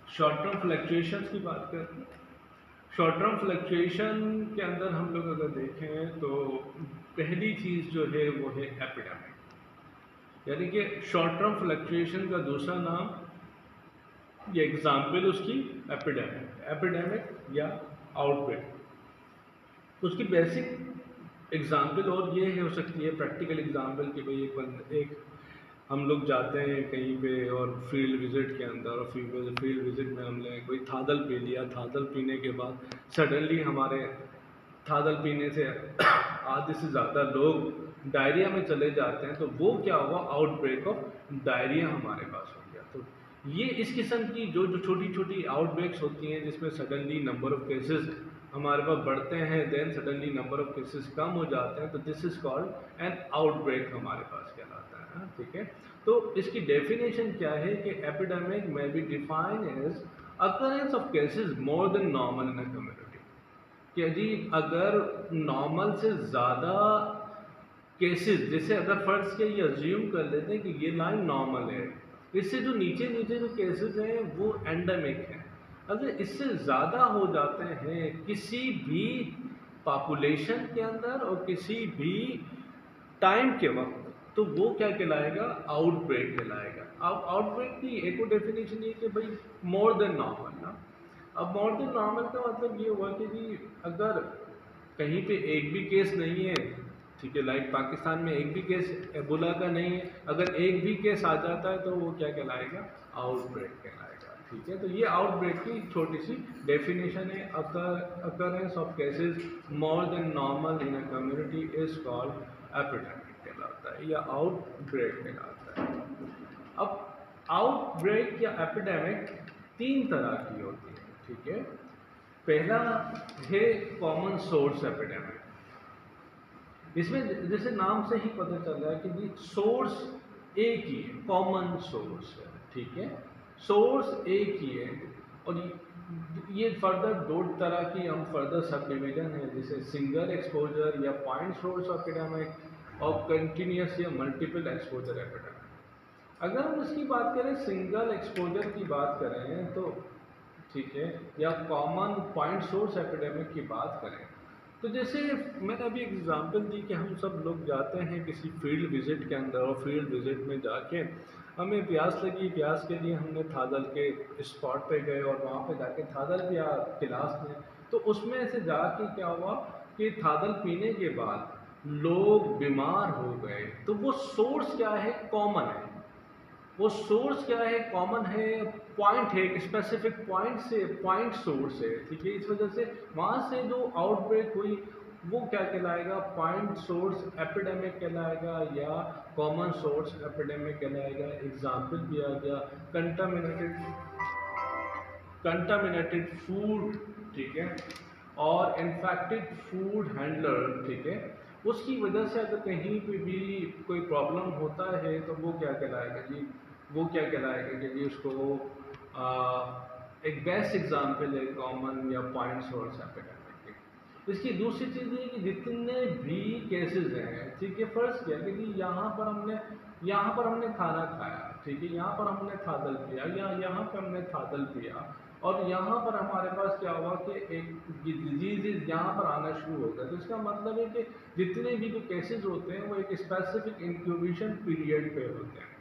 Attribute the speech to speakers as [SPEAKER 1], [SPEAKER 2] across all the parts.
[SPEAKER 1] Short term fluctuations की बात करते हैं। शॉर्ट टर्म फ्लक्चुएशन के अंदर हम लोग अगर देखें तो पहली चीज़ जो है वो है एपिडेमिक। यानी कि शॉर्ट टर्म फ्लक्चुएशन का दूसरा नाम, ये एग्जाम्पल उसकी एपिडेमिक, एपिडेमिक या आउटब्रेक। उसकी बेसिक एग्जाम्पल और ये हो सकती है, प्रैक्टिकल एग्जाम्पल कि भाई एक हम लोग जाते हैं कहीं पे और फील्ड विजिट के अंदर, और फील्ड विजिट में हमने कोई थादल पी लिया। थादल पीने के बाद सडनली हमारे थादल पीने से आधे से ज़्यादा लोग डायरिया में चले जाते हैं, तो वो क्या हुआ, आउटब्रेक ऑफ डायरिया हमारे पास हो गया। तो ये इस किस्म की जो जो छोटी छोटी आउटब्रेक्स होती हैं जिसमें सडनली नंबर ऑफ केसेस हमारे पास बढ़ते हैं, then suddenly number of cases कम हो जाते हैं, तो this is called an outbreak हमारे पास कहलाता है। ठीक है, तो इसकी डेफिनेशन क्या है कि एपिडेमिक में be define as occurrence of cases more than normal in a community. कि जी अगर नॉर्मल से ज़्यादा केसेस, जैसे अगर फर्ज के ये अज्यूम कर लेते हैं कि ये लाइन नॉर्मल है, इससे जो नीचे नीचे जो केसेस हैं वो एंडेमिक हैं। अगर इससे ज़्यादा हो जाते हैं किसी भी पॉपुलेशन के अंदर और किसी भी टाइम के वक्त, तो वो क्या कहलाएगा, आउटब्रेक कहलाएगा। अब आउटब्रेक की एक और डेफिनेशन ये कि भाई मोर देन नॉर्मल ना। अब मोर देन नॉर्मल का मतलब ये हुआ कि जी अगर कहीं पे एक भी केस नहीं है, ठीक है, लाइक पाकिस्तान में एक भी केस एबोला का नहीं है, अगर एक भी केस आ जाता है तो वो क्या कहलाएगा, आउटब्रेक कहलाएगा। ठीक है, तो ये आउटब्रेक की छोटी सी डेफिनेशन है। Occurrence of cases more than normal in a community is called epidemic कहलाता है या आउटब्रेक कहलाता है। अब आउटब्रेक या एपिडेमिक तीन तरह की होती है। ठीक है, पहला है कॉमन सोर्स एपिडेमिक। इसमें जैसे नाम से ही पता चल रहा है कि जी सोर्स एक ही है, कॉमन सोर्स है। ठीक है, सोर्स एक ही है। और ये फर्दर दो तरह की हम फर्दर सब डिवीजन है, जैसे सिंगल एक्सपोजर या पॉइंट सोर्स एपिडेमिक और कंटिन्यूस या मल्टीपल एक्सपोजर एपिडेमिक। अगर हम इसकी बात करें, सिंगल एक्सपोजर की बात करें तो ठीक है, या कॉमन पॉइंट सोर्स एपिडेमिक की बात करें, तो जैसे मैंने अभी एग्जांपल दी कि हम सब लोग जाते हैं किसी फील्ड विजिट के अंदर, और फील्ड विजिट में जाके हमें प्यास लगी, प्यास के लिए हमने थादल के स्पॉट पे गए और वहाँ पे जाके थादल पिया गिलास में। तो उसमें से जाके क्या हुआ कि थादल पीने के बाद लोग बीमार हो गए, तो वो सोर्स क्या है, कॉमन है। वो सोर्स क्या है, कॉमन है, पॉइंट है, एक स्पेसिफिक पॉइंट से, पॉइंट सोर्स है। ठीक है, इस वजह से वहाँ से जो आउटब्रेक हुई वो क्या कहलाएगा, पॉइंट सोर्स एपिडेमिक कहलाएगा या कॉमन सोर्स एपिडेमिक कहलाएगा। एग्जाम्पल दिया गया कंटामिनेटेड कंटामिनेटेड फूड, ठीक है, और इन्फेक्टेड फूड हैंडलर। ठीक है, उसकी वजह से अगर कहीं पे भी कोई प्रॉब्लम होता है तो वो क्या कहलाएगा जी, वो क्या कहलाएगा कि जी उसको आ, एक बेस्ट एग्जांपल है कॉमन या पॉइंट सोर्स एपिडेमिक की। इसकी दूसरी चीज़ ये कि जितने भी केसेस हैं, ठीक है, फर्स्ट किया कि जी यहाँ पर हमने खाना खाया, ठीक है, यहाँ पर हमने थादल पिया या यहाँ पर हमने थादल पिया, और यहाँ पर हमारे पास क्या हुआ कि एक डिजीज यहाँ पर आना शुरू हो गया। तो इसका मतलब है कि जितने भी जो केसेस होते हैं वो एक स्पेसिफिक इंक्यूबेशन पीरियड पे होते हैं।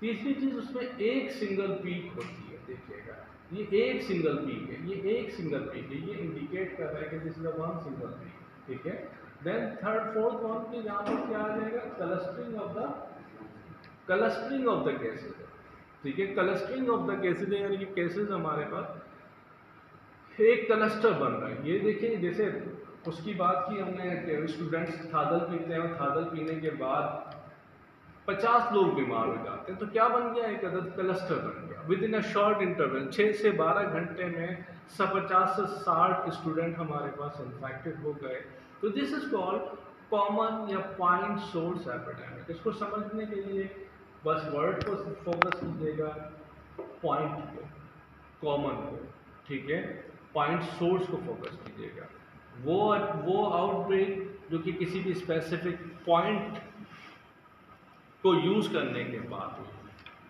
[SPEAKER 1] तीसरी चीज़, उसमें एक सिंगल पीक होती है। देखिएगा, ये एक सिंगल पीक है, ये एक सिंगल पीक है, ये इंडिकेट कर रहा है कि this is one single peak. ठीक है, देन थर्ड फोर्थ वन की यहाँ पर क्या आ जाएगा, क्लस्टरिंग ऑफ द केसेस। ठीक है, क्लस्टरिंग ऑफ द केसेज है, यानी कि केसेस हमारे पास एक क्लस्टर बन रहा है। ये देखिए, जैसे उसकी बात की हमने, स्टूडेंट्स थादल पीते हैं और थादल पीने के बाद 50 लोग बीमार हो जाते हैं, तो क्या बन गया, एक अदद क्लस्टर बन गया। With in a short interval 6 से 12 घंटे में सब 50 से 60 स्टूडेंट हमारे पास इन्फेक्टेड हो गए। तो दिस इज कॉल्ड कॉमन या पॉइंट सोर्स एपिडेमिक। इसको समझने के लिए बस वर्ड को फोकस कीजिएगा, पॉइंट को, कॉमन को। ठीक है, पॉइंट सोर्स को फोकस कीजिएगा। वो आउटब्रेक जो कि किसी भी स्पेसिफिक पॉइंट को यूज करने के बाद हुई।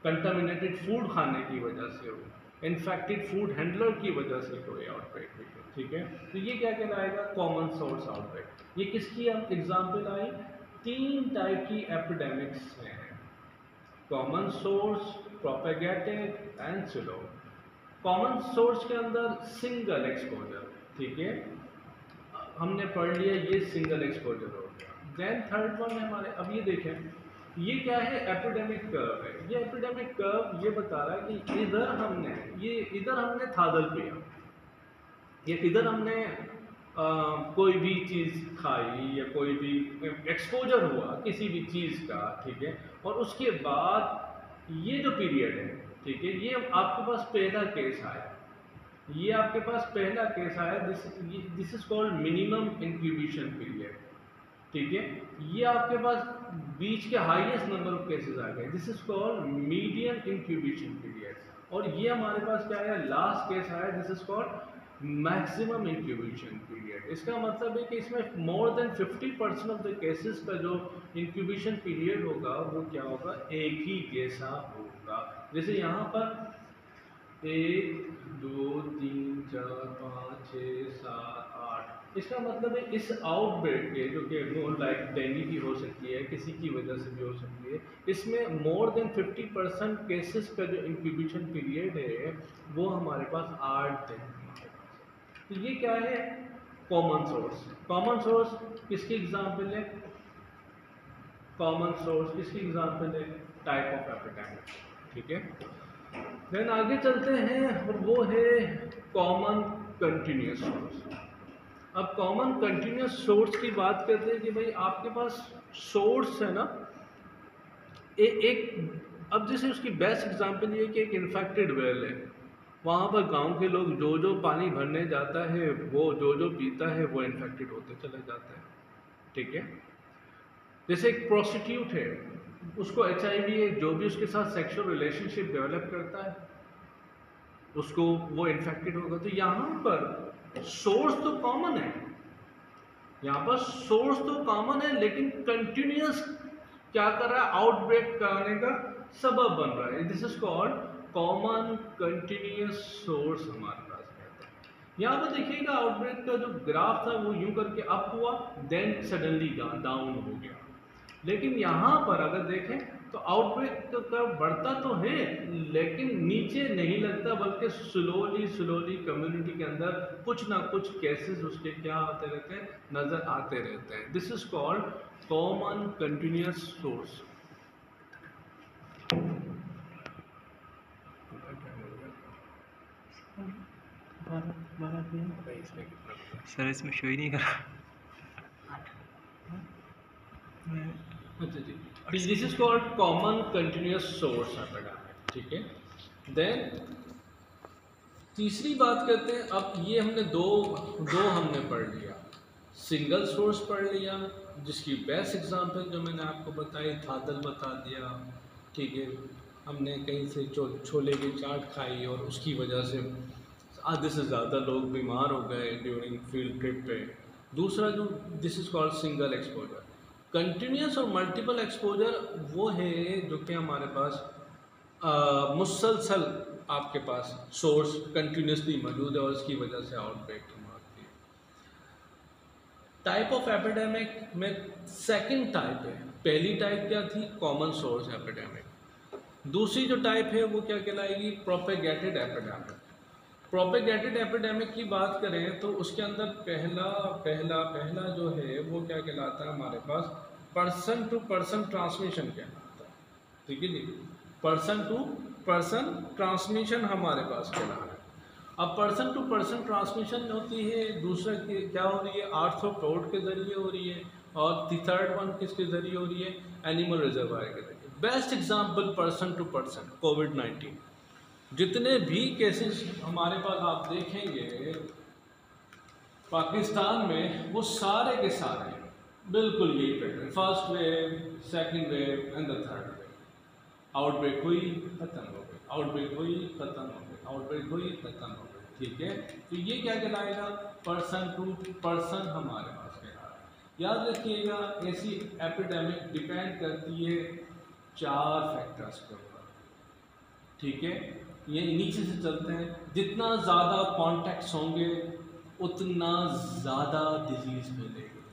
[SPEAKER 1] कंटामिनेटेड फूड खाने की वजह से हो, इन्फेक्टेड फूड हैंडलर की वजह से कोई आउटब्रेक हुई है, ठीक है। तो ये क्या कहलाएगा, कॉमन सोर्स आउटब्रेक। ये किसकी हम एग्जांपल आई, 3 टाइप की एपिडेमिक्स हैं, common source, propagated and slow. Common source के अंदर सिंगल एक्सपोजर, ठीक है, हमने पढ़ लिया ये सिंगल एक्सपोजर हो गया। देन थर्ड वन है हमारे, अब ये देखें ये क्या है, एपिडेमिक कर्व है। ये एपिडेमिक कर्व ये बता रहा है कि इधर हमने थादल पिया, ये इधर हमने कोई भी चीज़ खाई या कोई भी एक्सपोजर हुआ किसी भी चीज़ का, ठीक है, और उसके बाद ये जो पीरियड है, ठीक है, ये आपके पास पहला केस आया, ये आपके पास पहला केस आया, this is called minimum incubation period, ठीक है। ये आपके पास बीच के हाईएस्ट नंबर ऑफ केसेस आ गए, this is called median incubation period. और ये हमारे पास क्या है, लास्ट केस आया, this is called maximum incubation period. इसका मतलब है कि इसमें more than 50% of the cases का जो इंक्यूबेशन पीरियड होगा वो क्या होगा, एक ही जैसा होगा। जैसे यहाँ पर 1 2 3 4 5 6 7 8, इसका मतलब है इस आउटब्रेक के जो कि लाइक डेंगू की हो सकती है, किसी की वजह से भी हो सकती है, इसमें मोर देन 50% केसेस का जो इंक्यूबेशन पीरियड है वो हमारे पास 8 दिन हमारे पास है। तो ये क्या है, कॉमन सोर्स। कॉमन सोर्स किसकी एग्जाम्पल है, कॉमन सोर्स किसकी एग्जाम्पल है, टाइप ऑफ एपिडेमिक, ठीक है। देन आगे चलते हैं और वो है कॉमन कंटिन्यूस सोर्स। अब कॉमन कंटिन्यूस सोर्स की बात करते हैं कि भाई आपके पास सोर्स है ना, एक अब जैसे उसकी बेस्ट एग्जांपल ये है कि एक इन्फेक्टेड वेल है, वहाँ पर गांव के लोग जो जो पानी भरने जाता है वो जो जो पीता है वो इन्फेक्टेड होते चले जाते हैं, ठीक है। जैसे एक प्रोस्टिट्यूट है, उसको HIV है, जो भी उसके साथ सेक्सुअल रिलेशनशिप डेवलप करता है उसको वो इन्फेक्टेड होगा। तो यहाँ पर सोर्स तो कॉमन है, यहाँ पर सोर्स तो कॉमन है, लेकिन कंटिन्यूअस क्या कर रहा है, आउटब्रेक कराने का सबब बन रहा है। This is called common continuous source हमारे पास रहता है। यहाँ पर देखिएगा आउटब्रेक का जो ग्राफ था वो यूं करके अप हुआ, देन सडनली डाउन हो गया। लेकिन यहाँ पर अगर देखें तो आउटब्रेक का बढ़ता तो है लेकिन नीचे नहीं लगता, बल्कि स्लोली कम्युनिटी के अंदर कुछ ना कुछ केसेस उसके क्या आते रहते हैं, नजर आते रहते हैं। This is called common continuous source.
[SPEAKER 2] Sir इसमें शो ही नहीं कर रहा।
[SPEAKER 1] अच्छा जी, this is called common continuous source epidemic, ठीक है। देन तीसरी बात करते हैं, अब ये हमने दो हमने पढ़ लिया, सिंगल सोर्स पढ़ लिया जिसकी बेस्ट एग्जांपल जो मैंने आपको बताई थादल बता दिया, ठीक है, हमने कहीं से छोले की चाट खाई और उसकी वजह से आधे से ज़्यादा लोग बीमार हो गए ड्यूरिंग फील्ड ट्रिप पे। दूसरा जो this is called single exposure. Continuous और मल्टीपल एक्सपोजर वो है जो कि हमारे पास मुसलसल आपके पास सोर्स कंटिन्यूसली मौजूद है और इसकी वजह से आउटब्रेक होती है। टाइप ऑफ एपिडेमिक में सेकंड टाइप है, पहली टाइप क्या थी, कॉमन सोर्स एपिडेमिक। दूसरी जो टाइप है वो क्या कहलाएगी, प्रोपेगेटेड एपिडेमिक। प्रोपेगेटेड एपिडेमिक की बात करें तो उसके अंदर पहला जो है वो क्या कहलाता है हमारे पास, पर्सन टू पर्सन ट्रांसमिशन कहलाता है, ठीक है जी, पर्सन टू पर्सन ट्रांसमिशन हमारे पास कहला रहा है। अब पर्सन टू पर्सन ट्रांसमिशन होती है, दूसरा क्या हो रही है, आर्थ्रोपोड के जरिए हो रही है, और थर्ड वन किसके जरिए हो रही है, एनिमल रिजर्वायर के जरिए। Best example person to person कोविड-19, जितने भी केसेस हमारे पास आप देखेंगे पाकिस्तान में वो सारे के सारे बिल्कुल यही pattern, first wave, second wave and the third wave. Outbreak हुई खत्म हो गई, आउटब्रेक हुई खत्म हो गई, आउटब्रेक हुई खत्म हो गई, ठीक है। तो ये क्या कहलाएगा, पर्सन टू पर्सन हमारे पास कहलाएगा। याद रखिएगा ऐसी एपिडेमिक डिपेंड करती है 4 फैक्टर्स के ऊपर। ठीक है, ये नीचे से चलते हैं, जितना ज़्यादा कॉन्टैक्ट्स होंगे उतना ज़्यादा डिजीज़ फैलेगी।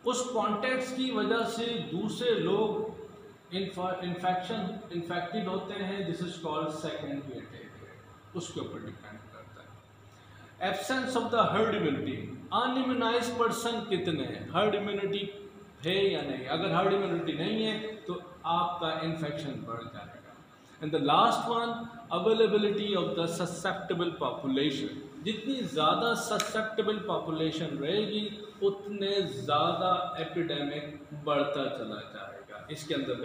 [SPEAKER 1] उस कॉन्टैक्ट्स की वजह से दूसरे लोग इन्फेक्टेड होते हैं, this is called secondary attack, उसके ऊपर डिपेंड करता है। Absence of the herd immunity, unimmunized person कितने हैं, हर्ड इम्यूनिटी है या नहीं, अगर हर्ड इम्यूनिटी नहीं है तो आपका इन्फेक्शन बढ़ जाएगा। And the last one, availability of the susceptible population, जितनी ज़्यादा ससेप्टेबल पॉपुलेशन रहेगी उतने ज़्यादा एपिडेमिक बढ़ता चला जाएगा। इसके अंदर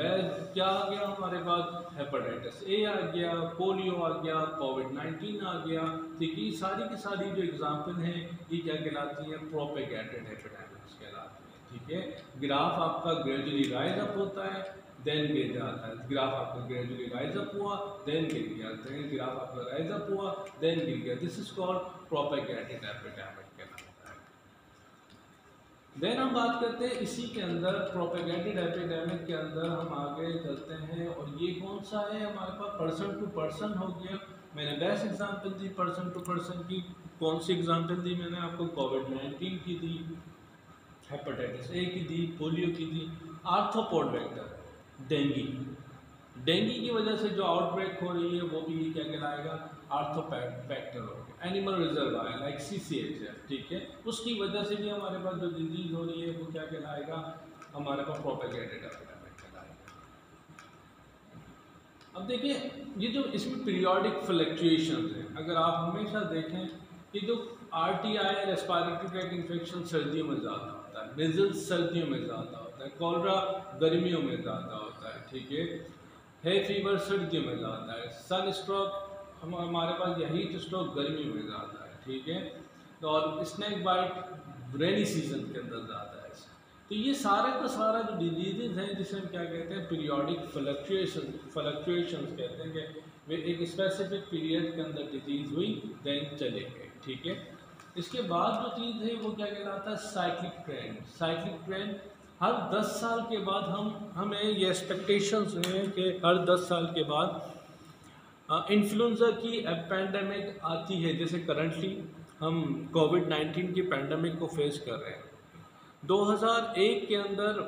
[SPEAKER 1] क्या आ गया हमारे पास, हेपेटाइटिस ए आ गया, पोलियो आ गया, कोविड-19 आ गया। ठीक है, ये सारी की सारी जो एग्जाम्पल हैं ये क्या कहलाती हैं, प्रोपेगेटेड एपिडेमिक्स कहलाती हैं। ठीक है, ग्राफ आपका ग्रेजुअली राइज अप होता है, देन गिर जाता है, ग्राफ आपका ग्रेजुअली राइज अप हुआ, देन गिर गया, देन ग्राफ आपका राइज अप हुआ, देन गिर गया, this is called propagated epidemic कहलाता है। देन हम बात करते हैं इसी के अंदर प्रोपेगेटेड एपिडेमिक के अंदर हम आगे चलते हैं, और ये कौन सा है हमारे पास, पर्सन टू पर्सन हो गया। मैंने बेस्ट एग्जांपल दी पर्सन टू पर्सन की, कौन सी एग्जांपल दी मैंने आपको, कोविड-19 की दी, हेपेटाइटिस ए की दी, पोलियो की दी। आर्थ्रोपोड वेक्टर, डेंगी की वजह से जो आउटब्रेक हो रही है वो भी क्या कहलाएगा, आर्थ्रोवेक्टर हो गया। एनिमल रिजर्वायर लाइक CCHF, ठीक है, उसकी वजह से भी हमारे पास जो डिजीज हो रही है वो क्या कहलाएगा, हमारे पास प्रोपेगेटेड एपिडेमिक कहलाएगा। अब देखिए ये जो इसमें पीरियोडिक फ्लक्चुएशन है, अगर आप हमेशा देखें कि जो RTI रेस्पिरेटरी ट्रैक्ट इन्फेक्शन सर्दियों में ज़्यादा होता है, मीजल्स सर्दियों में ज़्यादा होता है, कॉलरा गर्मियों में ज़्यादा होता है। ठीक है फीवर सर्दियों में ज़्यादा है, सन स्ट्रोक हमारे पास या हीट स्ट्रोक गर्मियों में ज़्यादा है। ठीक है, तो और स्नेक बाइट रेनी सीजन के अंदर ज़्यादा है। तो ये सारा का सारा जो डिजीज़ हैं जिसे हम क्या कहते हैं, पीरियोडिक फ्लक्चुएशंस कहते हैं, कि वे एक स्पेसिफिक पीरियड के अंदर डिजीज़ हुई देन चले गए। ठीक है, इसके बाद जो चीज़ है वो क्या कहलाता है, साइक्लिक ट्रेंड। साइक्लिक ट्रेंड, हर 10 साल के बाद हमें ये एक्सपेक्टेशंस हैं कि हर 10 साल के बाद इन्फ्लुएंजा की पैंडमिक आती है। जैसे करंटली हम कोविड-19 की पैंडमिक को फेस कर रहे हैं। 2001 के अंदर,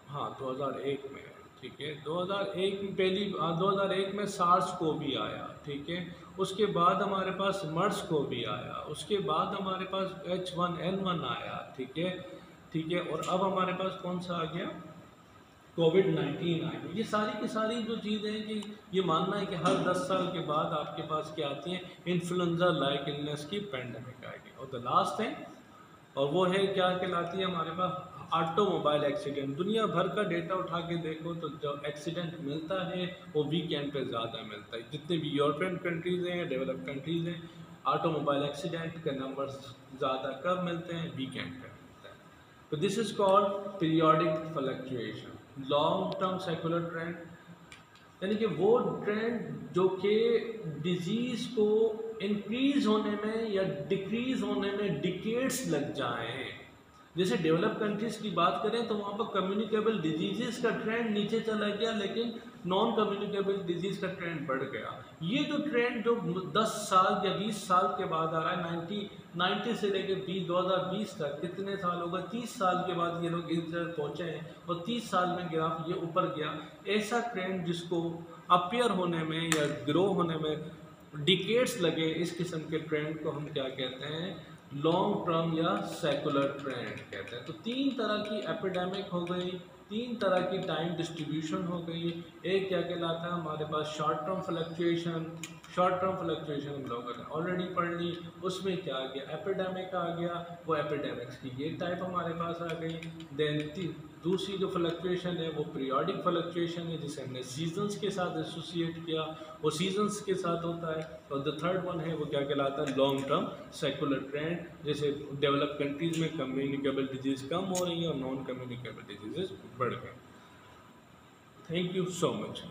[SPEAKER 1] हाँ 2001 में, ठीक है, 2001 में 2001 में SARS-CoV आया। ठीक है, उसके बाद हमारे पास MERS-CoV आया, उसके बाद हमारे पास H1N1 आया। ठीक है, और अब हमारे पास कौन सा आ गया, कोविड-19 आ गया। ये सारी की सारी जो चीज़ें हैं कि ये मानना है कि हर 10 साल के बाद आपके पास क्या आती हैं, इन्फ्लुएंजा लाइक इलनेस की पैंडमिक आएगी। और द लास्ट है, और वो है क्या कहलाती है हमारे पास, ऑटोमोबाइल एक्सीडेंट। दुनिया भर का डेटा उठा के देखो तो जो एक्सीडेंट मिलता है वो वीकेंड पे ज़्यादा मिलता है। जितने भी यूरोपियन कंट्रीज़ हैं, डेवलप कंट्रीज़ हैं, ऑटोमोबाइल एक्सीडेंट के नंबर ज़्यादा कब मिलते हैं, वीकेंड पे मिलता है। तो this is called periodic fluctuation. Long term secular trend, यानी कि वो ट्रेंड जो कि डिजीज़ को इंक्रीज़ होने में या डिक्रीज़ होने में डिकेड्स लग जाएं। जैसे डेवलप कंट्रीज़ की बात करें तो वहाँ पर कम्युनिकेबल डिजीज़ का ट्रेंड नीचे चला गया, लेकिन नॉन कम्युनिकेबल डिजीज़ का ट्रेंड बढ़ गया। ये जो ट्रेंड जो 10 साल या 20 साल के बाद आ रहा है, 90 से लेकर 2020 तक कितने साल होगा, 30 साल के बाद ये लोग इस जगह पहुँचे हैं और 30 साल में ग्राफ ये ऊपर गया। ऐसा ट्रेंड जिसको अपीयर होने में या ग्रो होने में डिकेड्स लगे, इस किस्म के ट्रेंड को हम क्या कहते हैं, लॉन्ग टर्म या सेकुलर ट्रेंड कहते हैं। तो 3 तरह की एपिडेमिक हो गई, 3 तरह की टाइम डिस्ट्रीब्यूशन हो गई। एक क्या कहलाता है हमारे पास short term fluctuation. Short term fluctuation हम लोगों ने ऑलरेडी पढ़ ली, उसमें क्या आ गया, एपिडेमिक आ गया, वो एपिडेमिक्स की ये टाइप हमारे पास आ गई। देन दूसरी जो फ्लक्चुएशन है वो पीरियोडिक फ्लक्चुएशन है, जिसे हमने सीजन्स के साथ एसोसिएट किया, वो सीजन्स के साथ होता है। और द थर्ड वन है वो क्या कहलाता है, लॉन्ग टर्म सेकुलर ट्रेंड। जैसे डेवलप कंट्रीज़ में कम्युनिकेबल डिजीज़ कम हो रही है और नॉन कम्युनिकेबल डिजीज़ बढ़ गए। Thank you so much.